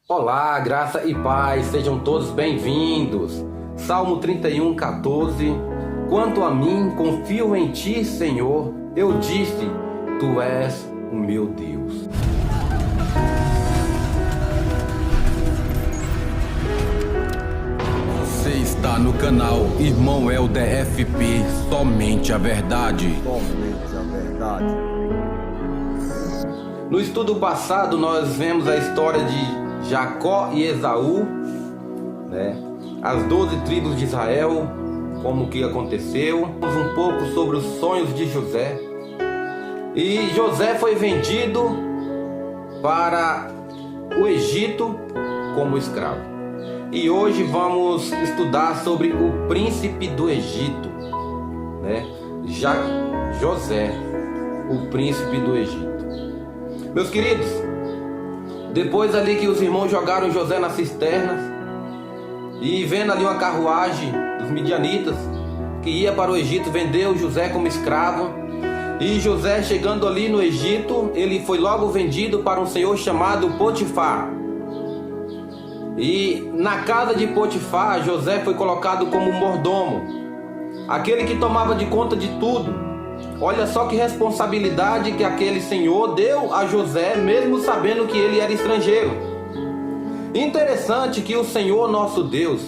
Olá, graça e paz, sejam todos bem-vindos. Salmo 31:14. Quanto a mim, confio em ti, Senhor. Eu disse, tu és o meu Deus. Você está no canal Irmão Helder FP, somente a verdade. Somente a verdade. No estudo passado, nós vemos a história de Jacó e Esaú, as 12 tribos de Israel, como que aconteceu. Um pouco sobre os sonhos de José. E José foi vendido para o Egito como escravo. E hoje vamos estudar sobre o príncipe do Egito, José, o príncipe do Egito. Meus queridos, depois ali que os irmãos jogaram José nas cisternas, e vendo ali uma carruagem dos midianitas que ia para o Egito, vendeu José como escravo. E José, chegando ali no Egito, ele foi logo vendido para um senhor chamado Potifar. E na casa de Potifar, José foi colocado como mordomo, aquele que tomava de conta de tudo. Olha só que responsabilidade que aquele senhor deu a José, mesmo sabendo que ele era estrangeiro. Interessante que o Senhor nosso Deus,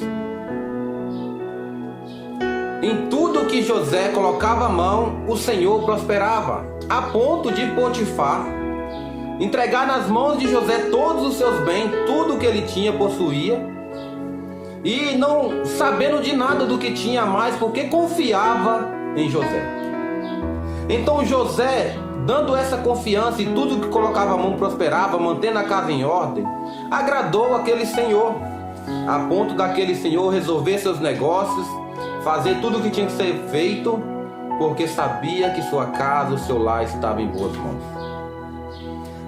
em tudo que José colocava a mão, o Senhor prosperava, a ponto de Potifar entregar nas mãos de José todos os seus bens, tudo que ele tinha, possuía, e não sabendo de nada do que tinha mais, porque confiava em José. Então José, dando essa confiança, e tudo que colocava a mão prosperava, mantendo a casa em ordem, agradou aquele senhor, a ponto daquele senhor resolver seus negócios, fazer tudo o que tinha que ser feito, porque sabia que sua casa, o seu lar estava em boas mãos.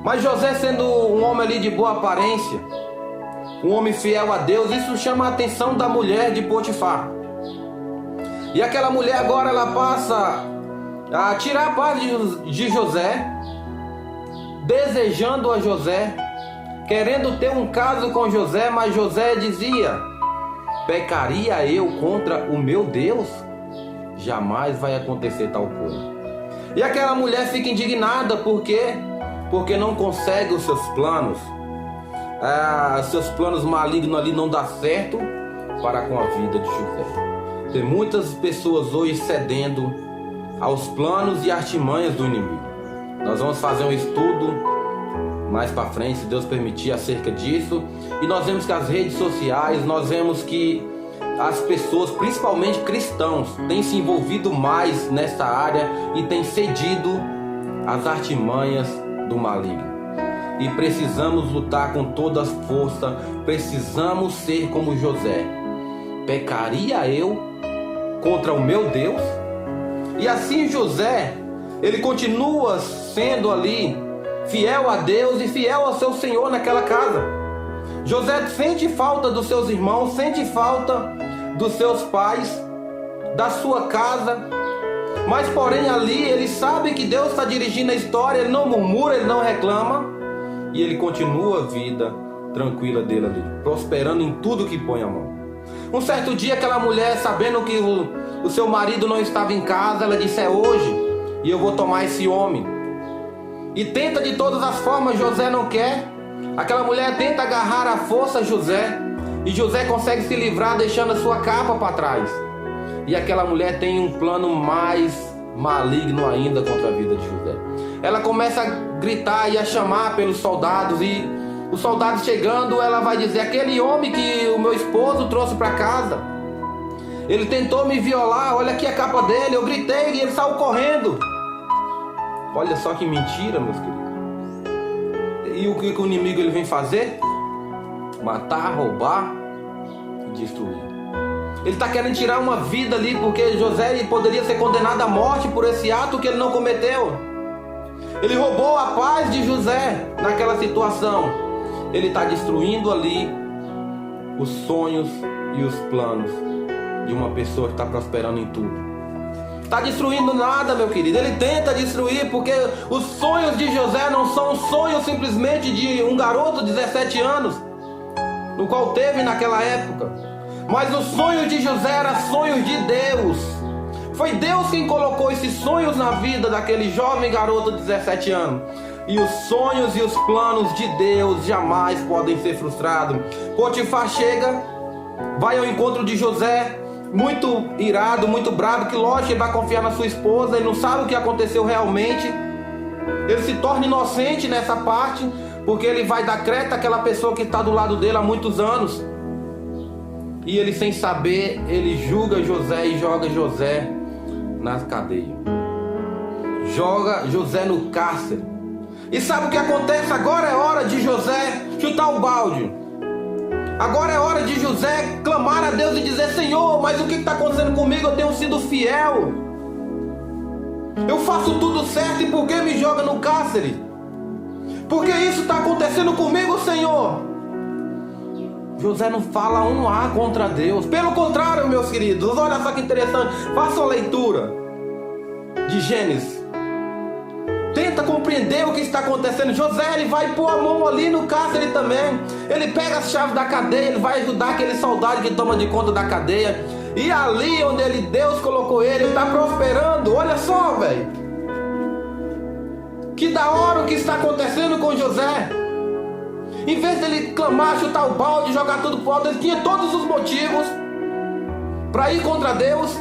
Mas José, sendo um homem ali de boa aparência, um homem fiel a Deus, isso chama a atenção da mulher de Potifar. E aquela mulher agora, ela passa a tirar a paz de José, desejando a José, querendo ter um caso com José, mas José dizia: pecaria eu contra o meu Deus? Jamais vai acontecer tal coisa. E aquela mulher fica indignada, porque não consegue os seus planos, seus planos malignos ali não dá certo para com a vida de José. Tem muitas pessoas hoje cedendo aos planos e artimanhas do inimigo. Nós vamos fazer um estudo mais para frente, se Deus permitir, acerca disso. E nós vemos que as redes sociais, nós vemos que as pessoas, principalmente cristãos, têm se envolvido mais nessa área e têm cedido às artimanhas do maligno. E precisamos lutar com toda a força, precisamos ser como José. Pecaria eu contra o meu Deus? E assim José, ele continua sendo ali fiel a Deus e fiel ao seu Senhor naquela casa. José sente falta dos seus irmãos, sente falta dos seus pais, da sua casa, mas porém ali ele sabe que Deus está dirigindo a história, ele não murmura, ele não reclama, e ele continua a vida tranquila dele ali, prosperando em tudo que põe a mão. Um certo dia, aquela mulher, sabendo que o seu marido não estava em casa, ela disse: é hoje, e eu vou tomar esse homem. E tenta de todas as formas, José não quer. Aquela mulher tenta agarrar à força José, e José consegue se livrar, deixando a sua capa para trás. E aquela mulher tem um plano mais maligno ainda contra a vida de José. Ela começa a gritar e a chamar pelos soldados, e os soldados chegando, ela vai dizer: aquele homem que o meu esposo trouxe para casa, ele tentou me violar, olha aqui a capa dele, eu gritei e ele saiu correndo. Olha só que mentira, meus queridos. E o que o inimigo ele vem fazer? Matar, roubar e destruir. Ele está querendo tirar uma vida ali, porque José poderia ser condenado à morte por esse ato que ele não cometeu. Ele roubou a paz de José naquela situação. Ele está destruindo ali os sonhos e os planos de uma pessoa que está prosperando em tudo. Está destruindo nada, meu querido. Ele tenta destruir, porque os sonhos de José não são sonhos simplesmente de um garoto de 17 anos. no qual teve naquela época. Mas os sonhos de José eram sonhos de Deus. Foi Deus quem colocou esses sonhos na vida daquele jovem garoto de 17 anos. E os sonhos e os planos de Deus jamais podem ser frustrados. Potifar chega, vai ao encontro de José, muito irado, muito bravo, que lógico, ele vai confiar na sua esposa, ele não sabe o que aconteceu realmente. Ele se torna inocente nessa parte, porque ele vai dar crédito àquela pessoa que está do lado dele há muitos anos. E ele, sem saber, ele julga José e joga José na cadeia. Joga José no cárcere. E sabe o que acontece? Agora é hora de José chutar o balde. Agora é hora de José clamar a Deus e dizer: Senhor, mas o que está acontecendo comigo? Eu tenho sido fiel. Eu faço tudo certo, e por que me joga no cárcere? Por que isso está acontecendo comigo, Senhor? José não fala um A contra Deus. Pelo contrário, meus queridos, olha só que interessante. Faça a leitura de Gênesis. Tenta compreender o que está acontecendo. José, ele vai pôr a mão ali no cárcere também. Ele pega as chaves da cadeia, ele vai ajudar aquele soldado que toma de conta da cadeia. E ali onde Deus colocou ele está prosperando. Olha só, velho. Que da hora o que está acontecendo com José. Em vez dele clamar, chutar o balde, jogar tudo pro alto, ele tinha todos os motivos para ir contra Deus.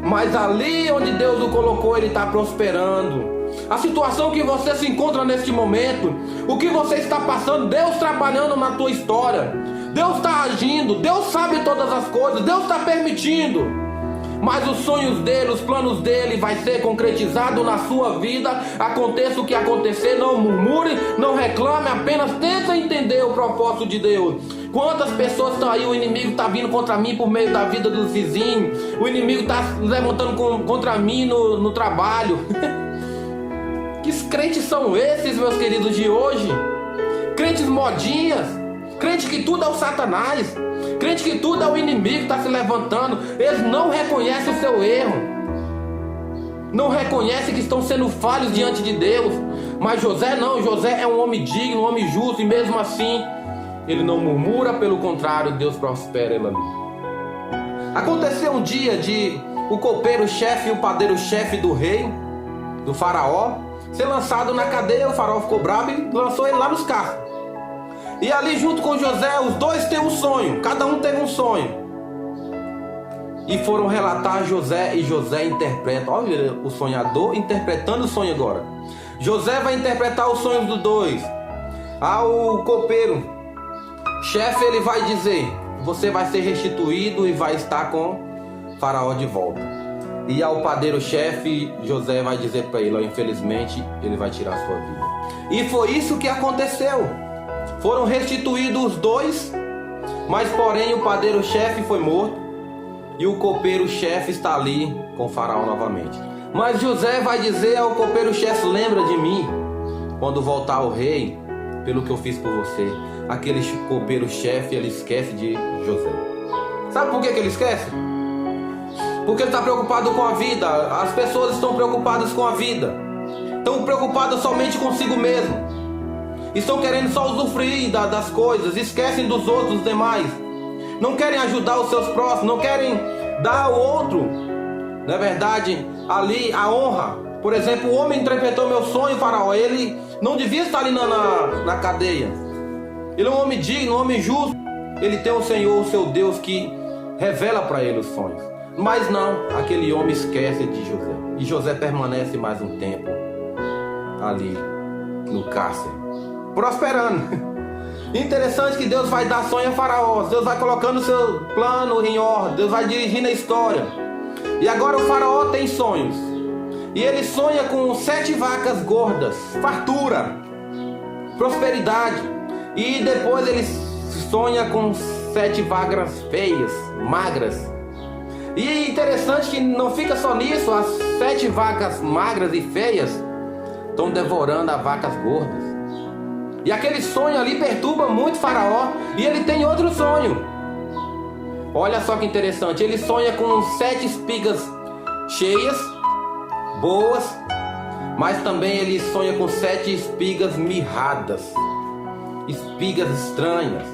Mas ali onde Deus o colocou, ele está prosperando. A situação que você se encontra neste momento, o que você está passando, Deus trabalhando na tua história, Deus está agindo, Deus sabe todas as coisas, Deus está permitindo. Mas os sonhos dele, os planos dele vai ser concretizado na sua vida. Aconteça o que acontecer, não murmure, não reclame, apenas tenta entender o propósito de Deus. Quantas pessoas estão aí, o inimigo está vindo contra mim por meio da vida dos vizinhos, o inimigo está levantando contra mim no trabalho. Que crentes são esses, meus queridos, de hoje? Crentes modinhas, crente que tudo é o Satanás, crente que tudo é o inimigo que está se levantando. Eles não reconhecem o seu erro, não reconhecem que estão sendo falhos diante de Deus. Mas José não, José é um homem digno, um homem justo, e mesmo assim ele não murmura, pelo contrário, Deus prospera ele ali. Aconteceu um dia de o copeiro-chefe e o padeiro-chefe do rei, do faraó, ser lançado na cadeia. O faraó ficou bravo e lançou ele lá nos carros. E ali junto com José, os dois têm um sonho, cada um teve um sonho. E foram relatar a José, e José interpreta. Olha o sonhador interpretando o sonho agora. José vai interpretar os sonhos dos dois. Ao copeiro chefe, ele vai dizer: você vai ser restituído e vai estar com faraó de volta. E ao padeiro-chefe, José vai dizer para ele: infelizmente, ele vai tirar a sua vida. E foi isso que aconteceu. Foram restituídos os dois, mas porém o padeiro-chefe foi morto e o copeiro-chefe está ali com o faraó novamente. Mas José vai dizer ao copeiro-chefe: lembra de mim quando voltar o rei, pelo que eu fiz por você. Aquele copeiro-chefe, ele esquece de José. Sabe por que ele esquece? Porque ele está preocupado com a vida. As pessoas estão preocupadas com a vida, estão preocupadas somente consigo mesmo, estão querendo só usufruir das coisas, esquecem dos outros, dos demais. Não querem ajudar os seus próximos, não querem dar ao outro. Na verdade, ali a honra. Por exemplo, o homem interpretou meu sonho, faraó. Ele não devia estar ali na cadeia. Ele é um homem digno, um homem justo. Ele tem o Senhor, o seu Deus, que revela para ele os sonhos. Mas não, aquele homem esquece de José. E José permanece mais um tempo ali no cárcere, prosperando. Interessante que Deus vai dar sonho a faraó. Deus vai colocando o seu plano em ordem. Deus vai dirigindo a história. E agora o faraó tem sonhos. E ele sonha com 7 vacas gordas, fartura, prosperidade. E depois ele sonha com 7 vacas feias, magras. E interessante que não fica só nisso. As 7 vacas magras e feias estão devorando as vacas gordas. E aquele sonho ali perturba muito o faraó. E ele tem outro sonho. Olha só que interessante. Ele sonha com 7 espigas cheias, boas. Mas também ele sonha com 7 espigas mirradas, espigas estranhas.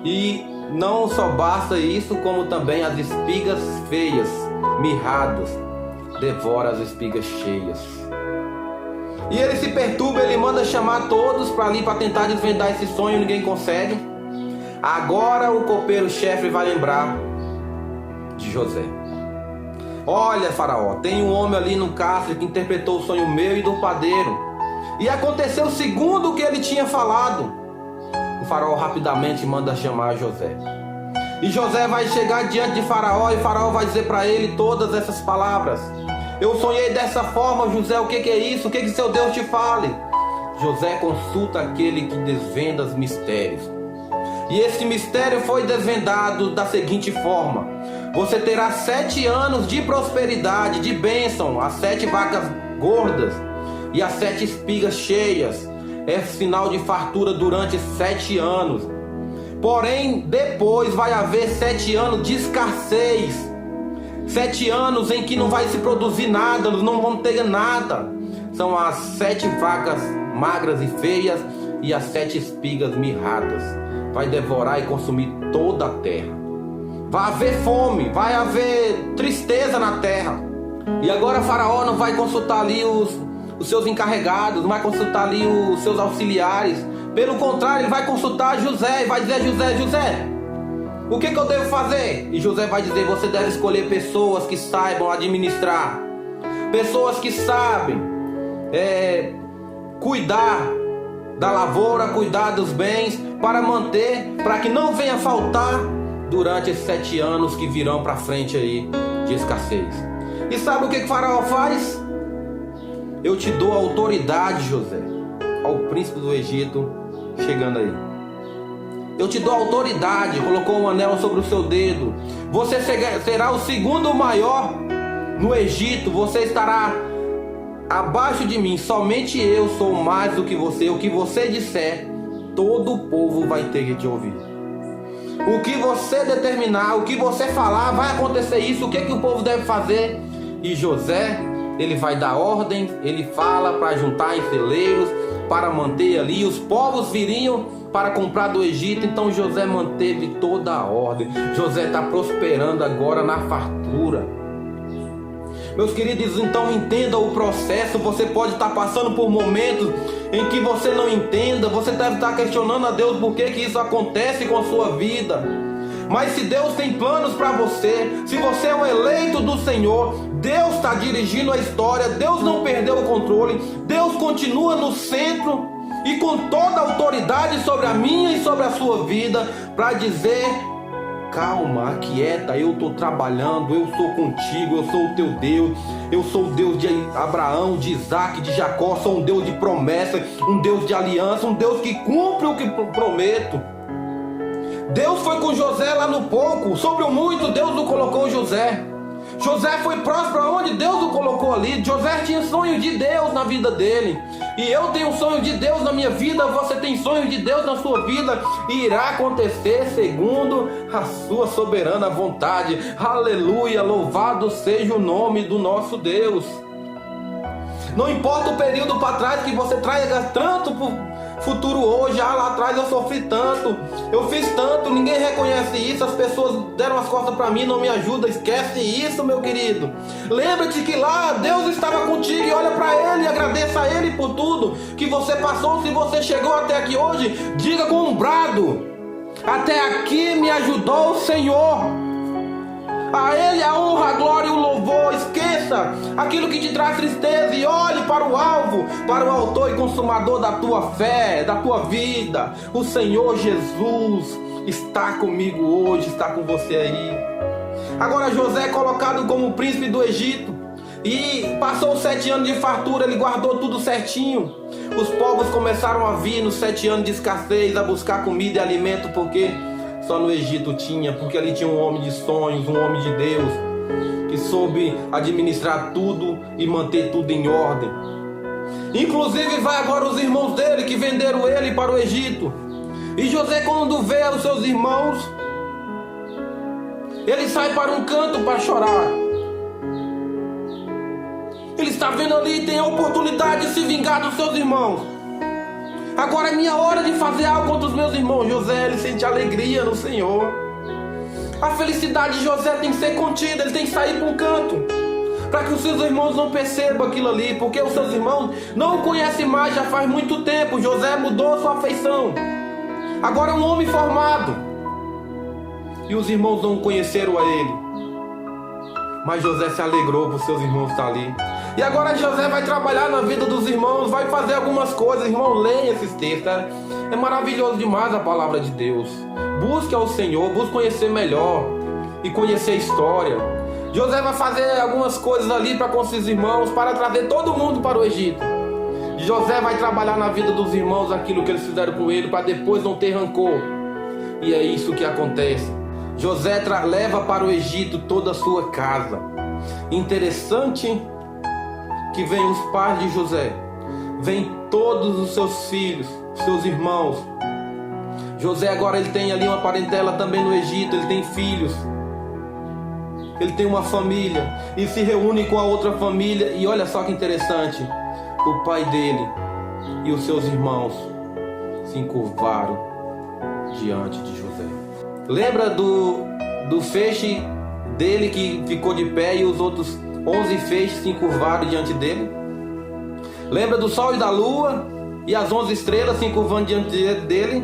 E não só basta isso, como também as espigas feias, mirradas, devora as espigas cheias. E ele se perturba, ele manda chamar todos para ali para tentar desvendar esse sonho, ninguém consegue. Agora o copeiro-chefe vai lembrar de José. Olha, Faraó, tem um homem ali no cárcere que interpretou o sonho meu e do padeiro. E aconteceu segundo o que ele tinha falado. O Faraó rapidamente manda chamar José. E José vai chegar diante de Faraó e Faraó vai dizer para ele todas essas palavras. Eu sonhei dessa forma, José, o que é isso? O que seu Deus te fale? José consulta aquele que desvenda os mistérios. E esse mistério foi desvendado da seguinte forma: você terá 7 anos de prosperidade, de bênção, as 7 vacas gordas e as 7 espigas cheias. É sinal de fartura durante 7 anos. Porém, depois vai haver 7 anos de escassez. 7 anos em que não vai se produzir nada, não vão ter nada. São as 7 vacas magras e feias e as 7 espigas mirradas. Vai devorar e consumir toda a terra. Vai haver fome, vai haver tristeza na terra. E agora Faraó não vai consultar ali os seus encarregados, não vai consultar ali os seus auxiliares. Pelo contrário, ele vai consultar José e vai dizer: José, o que eu devo fazer? E José vai dizer: você deve escolher pessoas que saibam administrar, pessoas que sabem cuidar da lavoura, cuidar dos bens, para manter, para que não venha faltar durante esses 7 anos que virão para frente aí de escassez. E sabe o que Faraó faz? Eu te dou autoridade, José. Ao príncipe do Egito chegando aí. Eu te dou autoridade. Colocou um anel sobre o seu dedo. Você será o segundo maior no Egito. Você estará abaixo de mim. Somente eu sou mais do que você. O que você disser, todo o povo vai ter que te ouvir. O que você determinar, o que você falar, vai acontecer isso. O que o povo deve fazer? E José, ele vai dar ordem. Ele fala para juntar em celeiros, para manter ali. Os povos viriam para comprar do Egito. Então José manteve toda a ordem. José está prosperando agora na fartura. Meus queridos, então entenda o processo. Você pode estar passando por momentos em que você não entenda. Você deve estar questionando a Deus por que isso acontece com a sua vida. Mas se Deus tem planos para você, se você é um eleito do Senhor, Deus está dirigindo a história. Deus não perdeu o controle. Deus continua no centro e com toda a autoridade sobre a minha e sobre a sua vida, para dizer: calma, aquieta, eu estou trabalhando, eu sou contigo, eu sou o teu Deus, eu sou o Deus de Abraão, de Isaac, de Jacó, sou um Deus de promessa, um Deus de aliança, um Deus que cumpre o que prometo. Deus foi com José lá no pouco, sobre o muito Deus o colocou José. José foi próspero onde Deus o colocou ali. José tinha sonho de Deus na vida dele. E eu tenho sonho de Deus na minha vida. Você tem sonho de Deus na sua vida. E irá acontecer segundo a sua soberana vontade. Aleluia, louvado seja o nome do nosso Deus. Não importa o período para trás que você traga tanto para futuro hoje. Lá atrás eu sofri tanto, eu fiz tanto, ninguém reconhece isso, as pessoas deram as costas para mim, não me ajudam. Esquece isso, meu querido. Lembra-te que lá Deus estava contigo, e olha para Ele e agradeça a Ele por tudo que você passou. Se você chegou até aqui hoje, diga com um brado: até aqui me ajudou o Senhor. A Ele a honra, a glória e o louvor. Esqueça aquilo que te traz tristeza e olhe para o alvo, para o autor e consumador da tua fé, da tua vida. O Senhor Jesus está comigo hoje, está com você aí. Agora José é colocado como príncipe do Egito e passou 7 anos de fartura, ele guardou tudo certinho. Os povos começaram a vir nos 7 anos de escassez, a buscar comida e alimento, porque só no Egito tinha, porque ali tinha um homem de sonhos, um homem de Deus, que soube administrar tudo e manter tudo em ordem. Inclusive vai agora os irmãos dele que venderam ele para o Egito. E José, quando vê os seus irmãos, ele sai para um canto para chorar. Ele está vendo ali, tem a oportunidade de se vingar dos seus irmãos. Agora é minha hora de fazer algo contra os meus irmãos. José, ele sente alegria no Senhor. A felicidade de José tem que ser contida, ele tem que sair para um canto, para que os seus irmãos não percebam aquilo ali, porque os seus irmãos não o conhecem mais já faz muito tempo. José mudou sua afeição, agora é um homem formado, e os irmãos não conheceram a ele, mas José se alegrou por seus irmãos estar ali. E agora José vai trabalhar na vida dos irmãos, vai fazer algumas coisas. Irmão, leia esses textos, é maravilhoso demais a palavra de Deus. Busque ao Senhor, busque conhecer melhor e conhecer a história. José vai fazer algumas coisas ali para com seus irmãos, para trazer todo mundo para o Egito. José vai trabalhar na vida dos irmãos aquilo que eles fizeram com ele, para depois não ter rancor. E é isso que acontece. José leva para o Egito toda a sua casa. Interessante que vem os pais de José, vem todos os seus filhos, seus irmãos. José agora ele tem ali uma parentela também no Egito, ele tem filhos, ele tem uma família, e se reúne com a outra família. E olha só que interessante, o pai dele e os seus irmãos se encurvaram diante de José. Lembra do feixe dele que ficou de pé e os outros 11 feixes se encurvaram diante dele? Lembra do sol e da lua e as 11 estrelas se encurvando diante dele?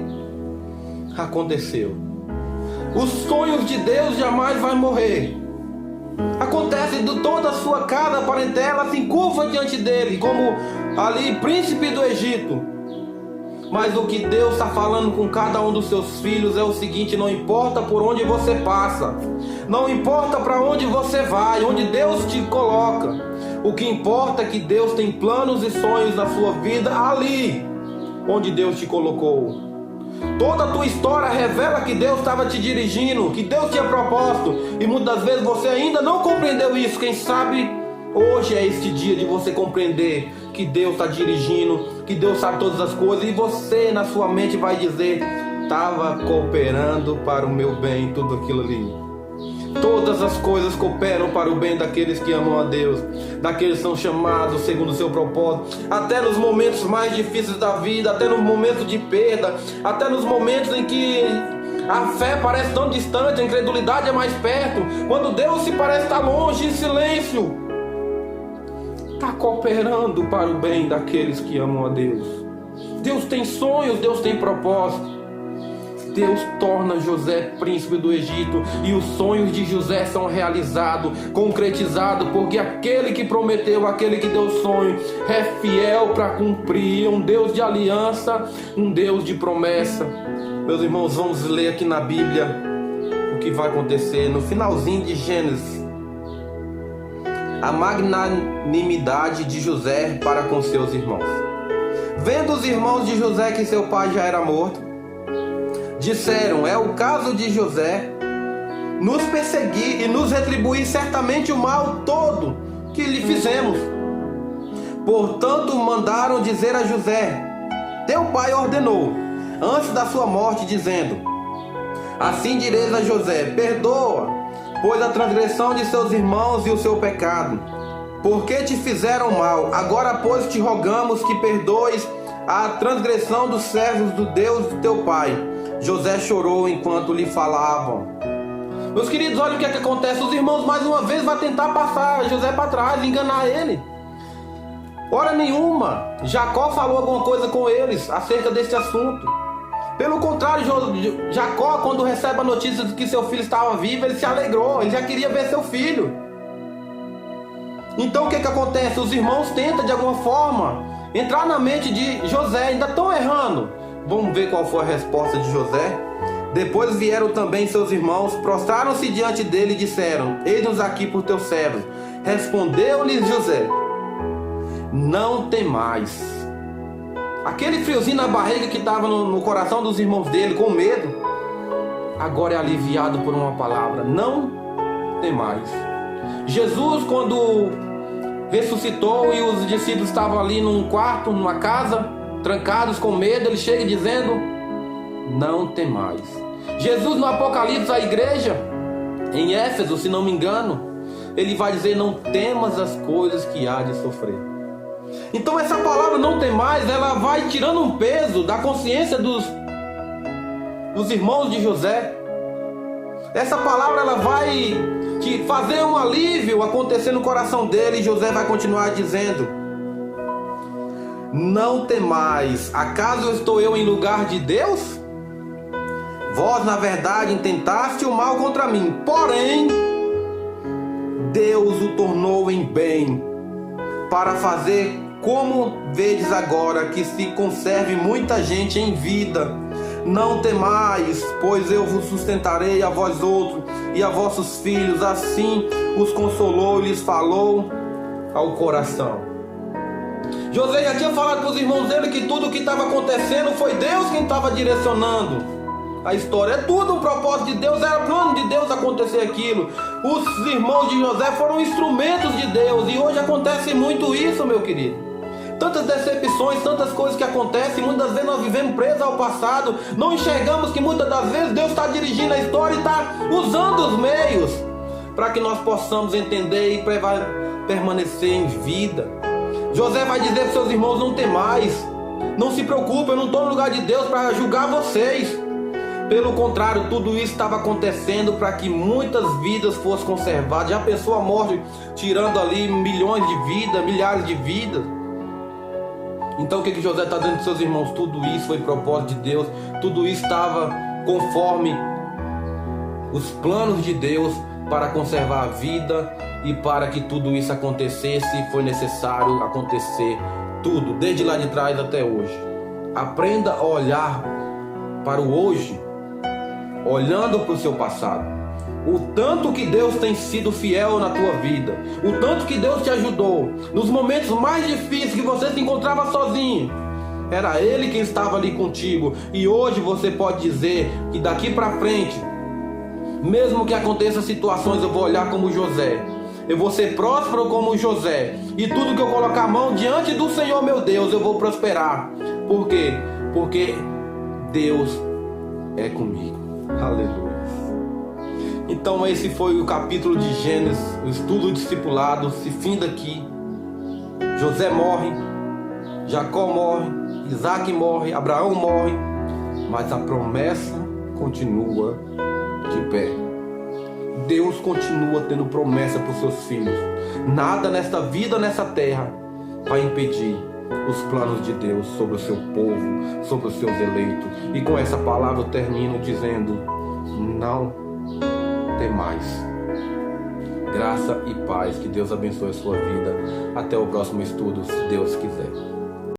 Aconteceu. Os sonhos de Deus jamais vai morrer. Acontece de toda a sua casa, a parentela se encurva diante dele, como ali príncipe do Egito. Mas o que Deus está falando com cada um dos seus filhos é o seguinte: não importa por onde você passa, não importa para onde você vai, onde Deus te coloca, o que importa é que Deus tem planos e sonhos na sua vida ali onde Deus te colocou. Toda a tua história revela que Deus estava te dirigindo, que Deus tinha propósito, e muitas vezes você ainda não compreendeu isso. Quem sabe hoje é este dia de você compreender que Deus está dirigindo, que Deus sabe todas as coisas, e você na sua mente vai dizer: estava cooperando para o meu bem tudo aquilo ali. Todas as coisas cooperam para o bem daqueles que amam a Deus, daqueles que são chamados segundo o seu propósito. Até nos momentos mais difíceis da vida, até nos momentos de perda, até nos momentos em que a fé parece tão distante, a incredulidade é mais perto, quando Deus se parece estar longe, em silêncio, está cooperando para o bem daqueles que amam a Deus. Deus tem sonhos, Deus tem propósito. Deus torna José príncipe do Egito, e os sonhos de José são realizados, concretizados, porque aquele que prometeu, aquele que deu sonho, é fiel para cumprir. Um Deus de aliança, um Deus de promessa. Meus irmãos, vamos ler aqui na Bíblia o que vai acontecer no finalzinho de Gênesis. A magnanimidade de José para com seus irmãos. Vendo os irmãos de José que seu pai já era morto, disseram: é o caso de José nos perseguir e nos retribuir certamente o mal todo que lhe fizemos. Portanto mandaram dizer a José: teu pai ordenou antes da sua morte, dizendo: assim direis a José: perdoa, pois a transgressão de seus irmãos e o seu pecado, porque te fizeram mal. Agora pois te rogamos que perdoes a transgressão dos servos do Deus do teu pai. José chorou enquanto lhe falavam. Meus queridos, olha o que é que acontece. Os irmãos mais uma vez vão tentar passar José para trás, enganar ele. Hora nenhuma Jacó falou alguma coisa com eles acerca desse assunto. Pelo contrário, Jacó, quando recebe a notícia de que seu filho estava vivo, ele se alegrou, ele já queria ver seu filho. Então o que é que acontece? Os irmãos tentam de alguma forma entrar na mente de José, ainda estão errando. Vamos ver qual foi a resposta de José. Depois vieram também seus irmãos, prostraram-se diante dele e disseram: eis-nos aqui por teus servos. Respondeu-lhes José: não temais. Aquele friozinho na barriga que estava no coração dos irmãos dele, com medo, agora é aliviado por uma palavra: não temais. Jesus, quando ressuscitou e os discípulos estavam ali num quarto, numa casa, trancados com medo, ele chega dizendo: não temais. Jesus, no Apocalipse, à igreja em Éfeso, se não me engano, ele vai dizer: não temas as coisas que há de sofrer. Então essa palavra não tem mais, ela vai tirando um peso da consciência dos irmãos de José. Essa palavra ela vai te fazer um alívio acontecer no coração dele, e José vai continuar dizendo: não temais, acaso estou eu em lugar de Deus? Vós na verdade intentaste o mal contra mim, porém Deus o tornou em bem, para fazer como vedes agora, que se conserve muita gente em vida. Não temais, pois eu vos sustentarei a vós outros e a vossos filhos. Assim os consolou e lhes falou ao coração. José já tinha falado para os irmãos dele que tudo o que estava acontecendo foi Deus quem estava direcionando a história. É tudo um propósito de Deus, era plano de Deus acontecer aquilo. Os irmãos de José foram instrumentos de Deus, e hoje acontece muito isso, meu querido. Tantas decepções, tantas coisas que acontecem, muitas vezes nós vivemos presos ao passado, não enxergamos que muitas das vezes Deus está dirigindo a história e está usando os meios para que nós possamos entender e permanecer em vida. José vai dizer para seus irmãos: não temais, não se preocupem, eu não estou no lugar de Deus para julgar vocês. Pelo contrário, tudo isso estava acontecendo para que muitas vidas fossem conservadas. Já pensou a morte tirando ali milhões de vidas, milhares de vidas? Então o que José está dizendo para seus irmãos? Tudo isso foi propósito de Deus, tudo isso estava conforme os planos de Deus para conservar a vida, e para que tudo isso acontecesse foi necessário acontecer tudo, desde lá de trás até hoje. Aprenda a olhar para o hoje, olhando para o seu passado. O tanto que Deus tem sido fiel na tua vida, o tanto que Deus te ajudou nos momentos mais difíceis que você se encontrava sozinho, era Ele quem estava ali contigo. E hoje você pode dizer que daqui para frente, mesmo que aconteçam situações, eu vou olhar como José, eu vou ser próspero como José, e tudo que eu colocar a mão diante do Senhor meu Deus, eu vou prosperar. Por quê? Porque Deus é comigo. Aleluia. Então esse foi o capítulo de Gênesis, o estudo discipulado. Se finda aqui. José morre, Jacó morre, Isaac morre, Abraão morre, mas a promessa continua de pé. Deus continua tendo promessa para os seus filhos. Nada nesta vida, nessa terra, vai impedir os planos de Deus sobre o seu povo, sobre os seus eleitos. E com essa palavra eu termino dizendo: não temais. Graça e paz, que Deus abençoe a sua vida. Até o próximo estudo, se Deus quiser.